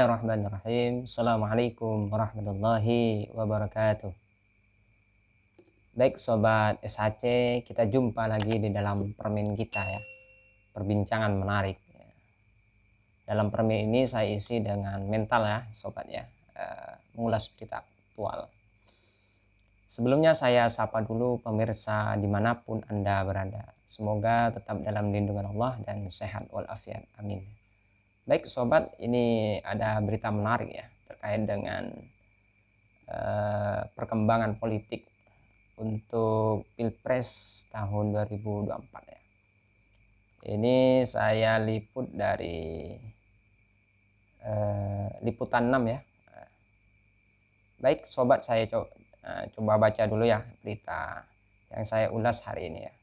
Bismillahirrahmanirrahim. Assalamualaikum warahmatullahi wabarakatuh. Baik Sobat SHC, kita jumpa lagi di dalam permen kita ya. Perbincangan menarik. Dalam permen ini saya isi dengan mental ya Sobat ya. Mengulas berita aktual. Sebelumnya saya sapa dulu pemirsa dimanapun Anda berada. Semoga tetap dalam lindungan Allah dan sehat walafiat. Amin. Baik Sobat, ini ada berita menarik ya terkait dengan perkembangan politik untuk Pilpres tahun 2024 ya. Ini saya liput dari Liputan 6 ya. Baik Sobat, saya coba baca dulu ya berita yang saya ulas hari ini ya.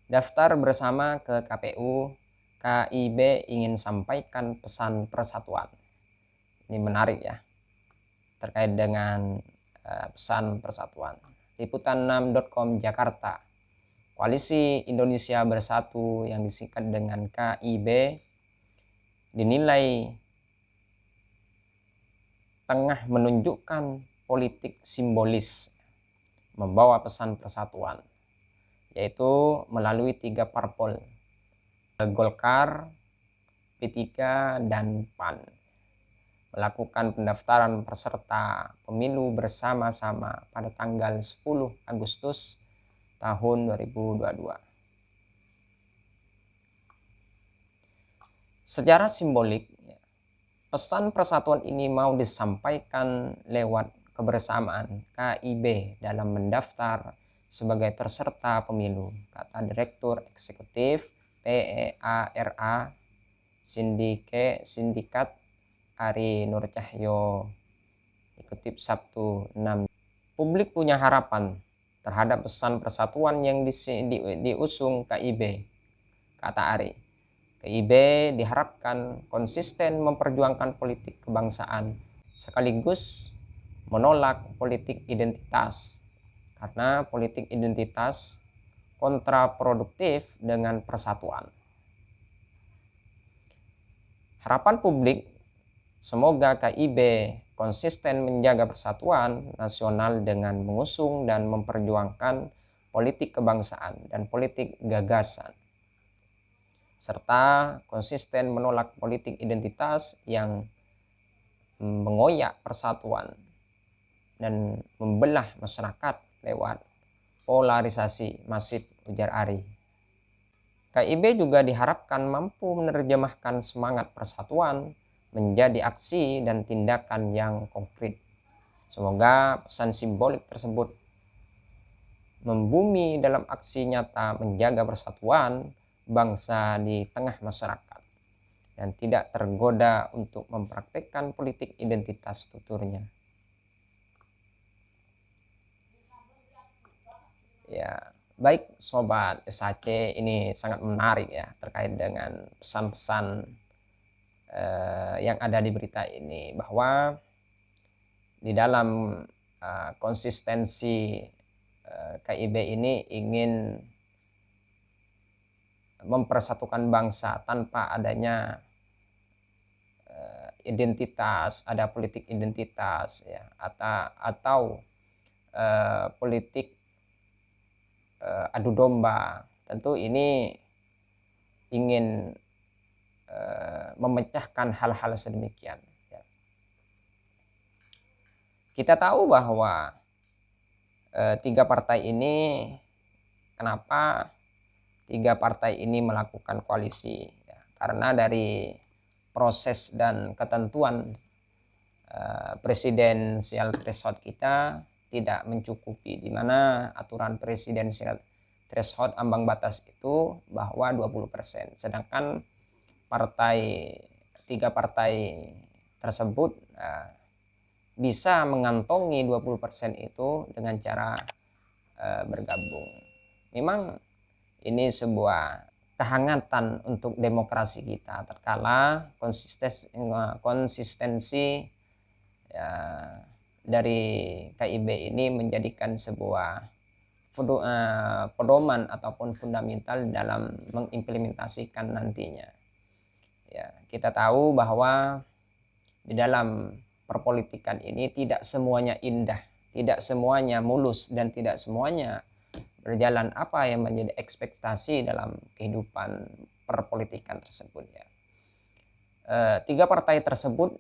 Daftar bersama ke KPU, KIB ingin sampaikan pesan persatuan. Ini menarik ya, terkait dengan pesan persatuan. Liputan6.com Jakarta. Koalisi Indonesia Bersatu yang disingkat dengan KIB dinilai tengah menunjukkan politik simbolis membawa pesan persatuan, yaitu melalui 3 parpol, Golkar, P3, dan PAN, melakukan pendaftaran peserta pemilu bersama-sama pada tanggal 10 Agustus tahun 2022. Secara simbolik, pesan persatuan ini mau disampaikan lewat kebersamaan KIB dalam mendaftar sebagai peserta pemilu, kata Direktur Eksekutif PEARA Sindikat Ari Nur Cahyo, dikutip Sabtu 6. Publik punya harapan terhadap pesan persatuan yang diusung KIB, kata Ari. KIB diharapkan konsisten memperjuangkan politik kebangsaan sekaligus menolak politik identitas, karena politik identitas kontraproduktif dengan persatuan. Harapan publik, semoga KIB konsisten menjaga persatuan nasional dengan mengusung dan memperjuangkan politik kebangsaan dan politik gagasan, serta konsisten menolak politik identitas yang mengoyak persatuan dan membelah masyarakat lewat polarisasi masif, ujar Ari. KIB juga diharapkan mampu menerjemahkan semangat persatuan menjadi aksi dan tindakan yang konkret. Semoga pesan simbolik tersebut membumi dalam aksi nyata menjaga persatuan bangsa di tengah masyarakat dan tidak tergoda untuk mempraktikkan politik identitas tuturnya. Ya, baik Sobat SHC, ini sangat menarik ya terkait dengan pesan-pesan yang ada di berita ini, bahwa di dalam konsistensi KIB ini ingin mempersatukan bangsa tanpa adanya identitas, ada politik identitas ya, atau politik adu domba. Tentu ini ingin memecahkan hal-hal sedemikian ya. Kita tahu bahwa 3 partai ini, kenapa 3 partai ini melakukan koalisi ya, karena dari proses dan ketentuan presidensial threshold kita tidak mencukupi, di mana aturan presidensial threshold ambang batas itu bahwa 20%, sedangkan 3 partai tersebut bisa mengantongi 20% itu dengan cara bergabung. Memang ini sebuah kehangatan untuk demokrasi kita, terkala konsistensi ya, dari KIB ini menjadikan sebuah pedoman ataupun fundamental dalam mengimplementasikan nantinya Ya, kita tahu bahwa di dalam perpolitikan ini tidak semuanya indah, tidak semuanya mulus, dan tidak semuanya berjalan apa yang menjadi ekspektasi dalam kehidupan perpolitikan tersebut ya. Tiga partai tersebut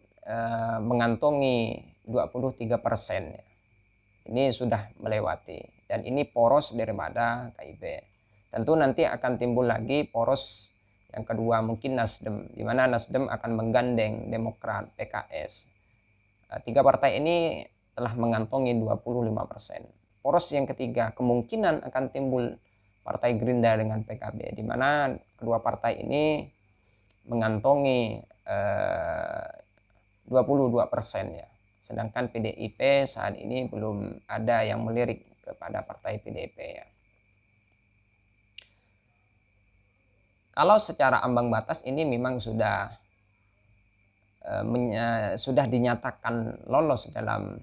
mengantongi 23% ya. Ini sudah melewati, dan ini poros daripada KIB. Tentu nanti akan timbul lagi poros yang kedua, mungkin Nasdem, di mana Nasdem akan menggandeng Demokrat, PKS. Tiga partai ini telah mengantongi 25%. Poros yang ketiga kemungkinan akan timbul Partai Gerindra dengan PKB, di mana kedua partai ini mengantongi 22% ya. Sedangkan PDIP saat ini belum ada yang melirik kepada partai PDIP ya. Kalau secara ambang batas ini memang sudah dinyatakan lolos dalam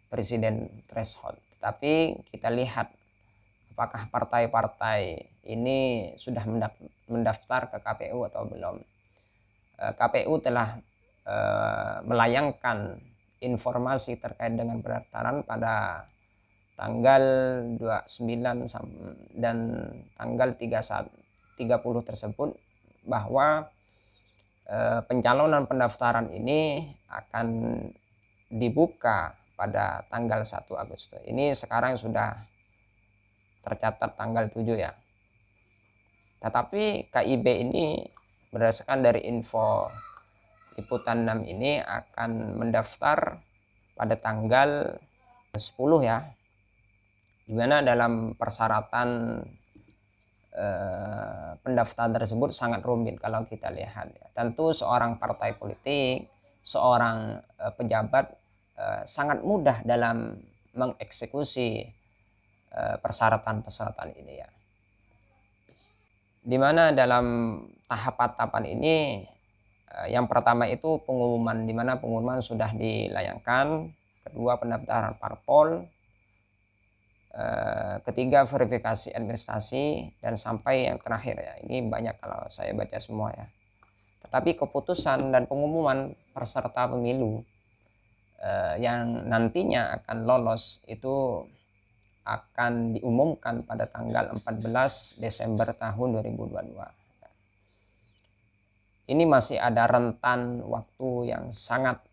presiden threshold. Tetapi kita lihat apakah partai-partai ini sudah mendaftar ke KPU atau belum. KPU telah melayangkan informasi terkait dengan pendaftaran pada tanggal 29 dan tanggal 30 tersebut, bahwa pencalonan pendaftaran ini akan dibuka pada tanggal 1 Agustus. Ini sekarang sudah tercatat tanggal 7 ya. Tetapi KIB ini berdasarkan dari info Liputan 6 ini akan mendaftar pada tanggal 10 ya, dimana dalam persyaratan pendaftaran tersebut sangat rumit kalau kita lihat ya. Tentu seorang partai politik, seorang pejabat sangat mudah dalam mengeksekusi persyaratan-persyaratan ini ya, dimana dalam tahapan ini yang pertama itu pengumuman, di mana pengumuman sudah dilayangkan, kedua pendaftaran parpol, ketiga verifikasi administrasi, dan sampai yang terakhir ya. Ini banyak kalau saya baca semua ya. Tetapi keputusan dan pengumuman peserta pemilu yang nantinya akan lolos itu akan diumumkan pada tanggal 14 Desember tahun 2022. Ini masih ada rentan waktu yang sangat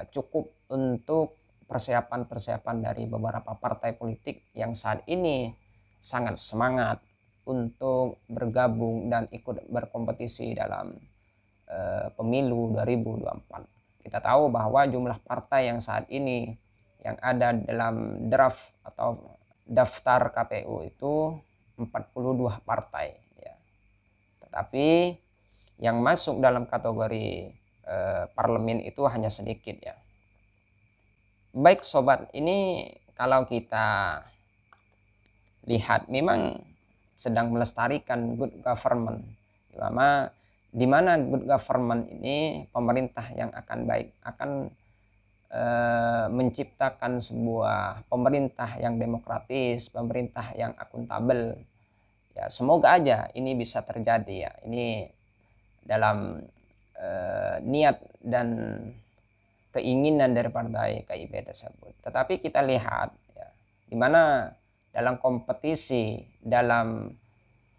cukup untuk persiapan-persiapan dari beberapa partai politik yang saat ini sangat semangat untuk bergabung dan ikut berkompetisi dalam pemilu 2024. Kita tahu bahwa jumlah partai yang saat ini yang ada dalam draft atau daftar KPU itu 42 partai ya. Tetapi yang masuk dalam kategori parlemen itu hanya sedikit ya. Baik sobat, ini kalau kita lihat memang sedang melestarikan good government, di mana good government ini pemerintah yang akan baik, akan menciptakan sebuah pemerintah yang demokratis, pemerintah yang akuntabel ya. Semoga aja ini bisa terjadi ya. Ini dalam niat dan keinginan dari partai KIB tersebut. Tetapi kita lihat ya, di mana dalam kompetisi, dalam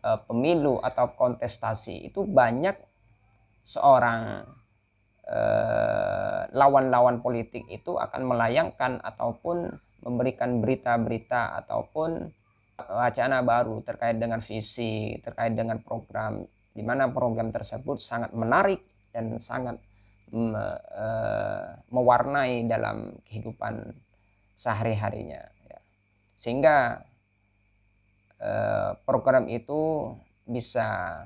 pemilu atau kontestasi itu banyak seorang lawan-lawan politik itu akan melayangkan ataupun memberikan berita-berita ataupun wacana baru terkait dengan visi, terkait dengan program, di mana program tersebut sangat menarik dan sangat mewarnai dalam kehidupan sehari-harinya ya. Sehingga program itu bisa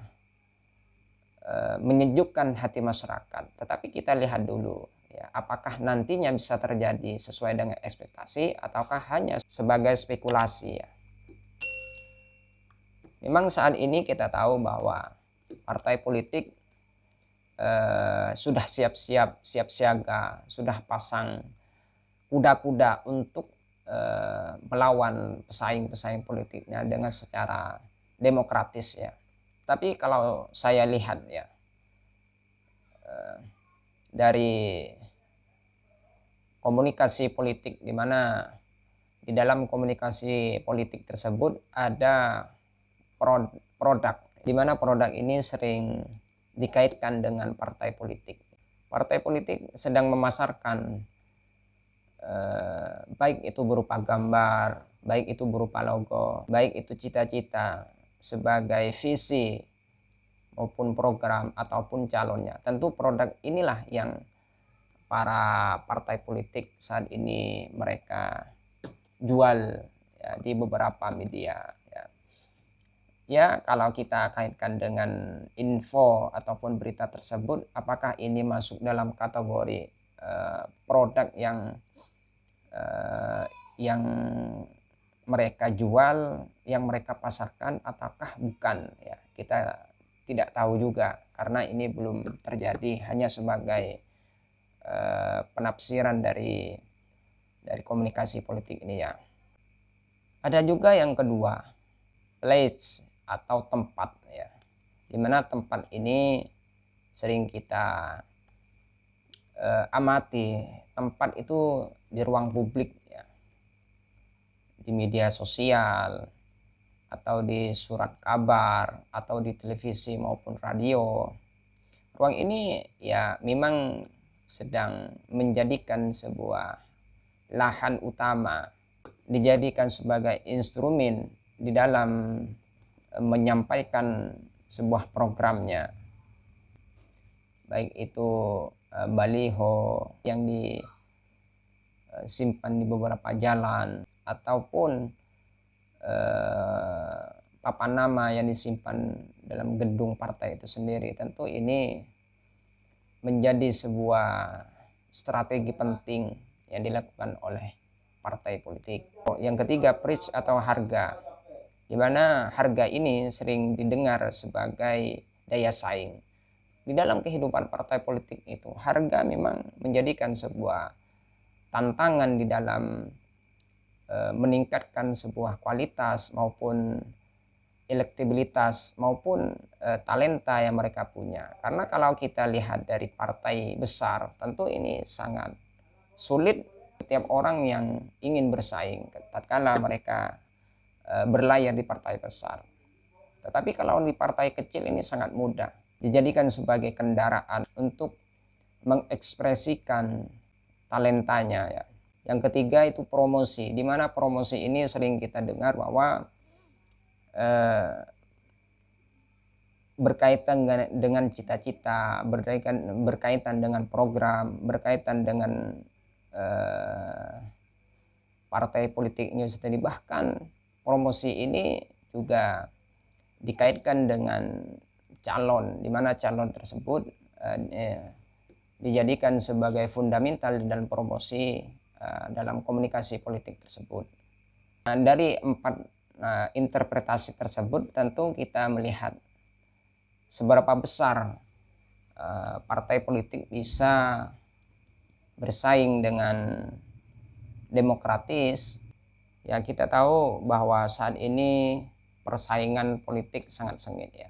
menyejukkan hati masyarakat. Tetapi kita lihat dulu ya, apakah nantinya bisa terjadi sesuai dengan ekspektasi ataukah hanya sebagai spekulasi ya. Memang saat ini kita tahu bahwa partai politik sudah siap siaga, sudah pasang kuda-kuda untuk melawan pesaing-pesaing politiknya dengan secara demokratis ya. Tapi kalau saya lihat ya, dari komunikasi politik, di mana di dalam komunikasi politik tersebut ada produk, di mana produk ini sering dikaitkan dengan partai politik. Partai politik sedang memasarkan baik itu berupa gambar, baik itu berupa logo, baik itu cita-cita sebagai visi maupun program ataupun calonnya. Tentu produk inilah yang para partai politik saat ini mereka jual ya, di beberapa media. Ya, kalau kita kaitkan dengan info ataupun berita tersebut, apakah ini masuk dalam kategori produk yang mereka jual, yang mereka pasarkan, ataukah bukan? Ya, kita tidak tahu juga karena ini belum terjadi, hanya sebagai penafsiran dari komunikasi politik ini ya. Ada juga yang kedua, place atau tempat ya, dimana tempat ini sering kita amati. Tempat itu di ruang publik ya, di media sosial atau di surat kabar atau di televisi maupun radio. Ruang ini ya memang sedang menjadikan sebuah lahan utama, dijadikan sebagai instrumen di dalam menyampaikan sebuah programnya, baik itu baliho yang disimpan di beberapa jalan ataupun papan nama yang disimpan dalam gedung partai itu sendiri. Tentu ini menjadi sebuah strategi penting yang dilakukan oleh partai politik. Yang ketiga, price atau harga, di mana harga ini sering didengar sebagai daya saing. Di dalam kehidupan partai politik itu, harga memang menjadikan sebuah tantangan di dalam meningkatkan sebuah kualitas maupun elektabilitas maupun talenta yang mereka punya. Karena kalau kita lihat dari partai besar, tentu ini sangat sulit setiap orang yang ingin bersaing tatkala mereka berlayar di partai besar. Tetapi kalau di partai kecil ini sangat mudah, dijadikan sebagai kendaraan untuk mengekspresikan talentanya ya. Yang ketiga itu promosi, di mana promosi ini sering kita dengar bahwa berkaitan dengan cita-cita, berkaitan dengan program, berkaitan dengan partai politiknya sendiri. Bahkan promosi ini juga dikaitkan dengan calon, di mana calon tersebut dijadikan sebagai fundamental dalam promosi dalam komunikasi politik tersebut. Nah, dari empat interpretasi tersebut tentu kita melihat seberapa besar partai politik bisa bersaing dengan demokratis. Ya, kita tahu bahwa saat ini persaingan politik sangat sengit ya.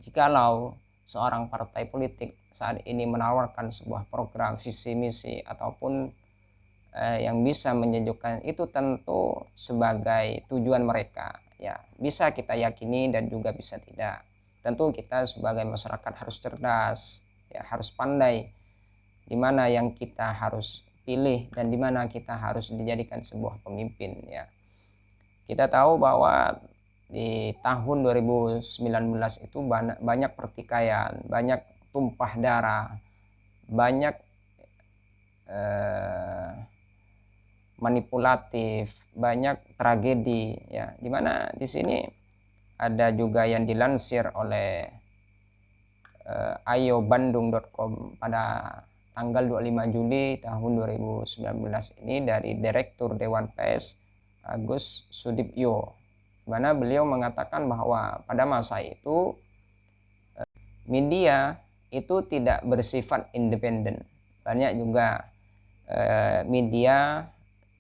Jikalau seorang partai politik saat ini menawarkan sebuah program, visi misi ataupun yang bisa menyejukkan, itu tentu sebagai tujuan mereka ya, bisa kita yakini dan juga bisa tidak. Tentu kita sebagai masyarakat harus cerdas ya, harus pandai di mana yang kita harus pilih dan di mana kita harus dijadikan sebuah pemimpin ya. Kita tahu bahwa di tahun 2019 itu banyak pertikaian, banyak tumpah darah, banyak manipulatif, banyak tragedi ya, dimana di sini ada juga yang dilansir oleh ayobandung.com pada tanggal 25 Juli tahun 2019 ini dari Direktur Dewan Pers Agus Sudipyo, dimana beliau mengatakan bahwa pada masa itu media itu tidak bersifat independen. Banyak juga media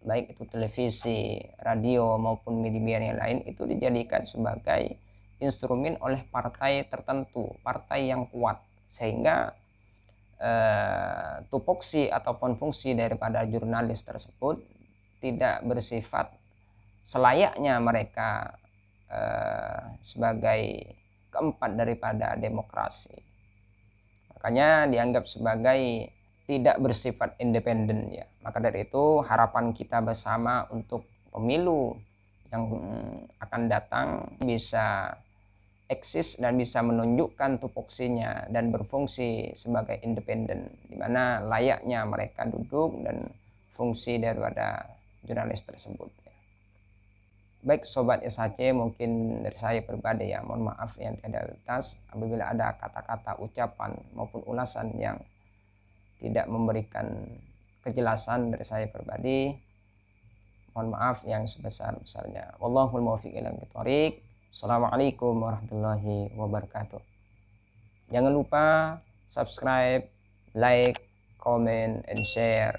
baik itu televisi, radio maupun media yang lain itu dijadikan sebagai instrumen oleh partai tertentu, partai yang kuat, sehingga tupoksi ataupun fungsi daripada jurnalis tersebut tidak bersifat selayaknya mereka sebagai keempat daripada demokrasi. Makanya dianggap sebagai tidak bersifat independen ya. Maka dari itu harapan kita bersama untuk pemilu yang akan datang bisa eksis dan bisa menunjukkan tupoksinya dan berfungsi sebagai independen, di mana layaknya mereka duduk dan fungsi daripada jurnalis tersebut. Baik Sobat SHC, mungkin dari saya pribadi ya, mohon maaf yang tidak lintas apabila ada kata-kata, ucapan maupun ulasan yang tidak memberikan kejelasan dari saya pribadi. Mohon maaf yang sebesar-besarnya. Wallahul muwaffiq ila aqwamit thoriq. Assalamualaikum warahmatullahi wabarakatuh. Jangan lupa subscribe, like, comment, and share.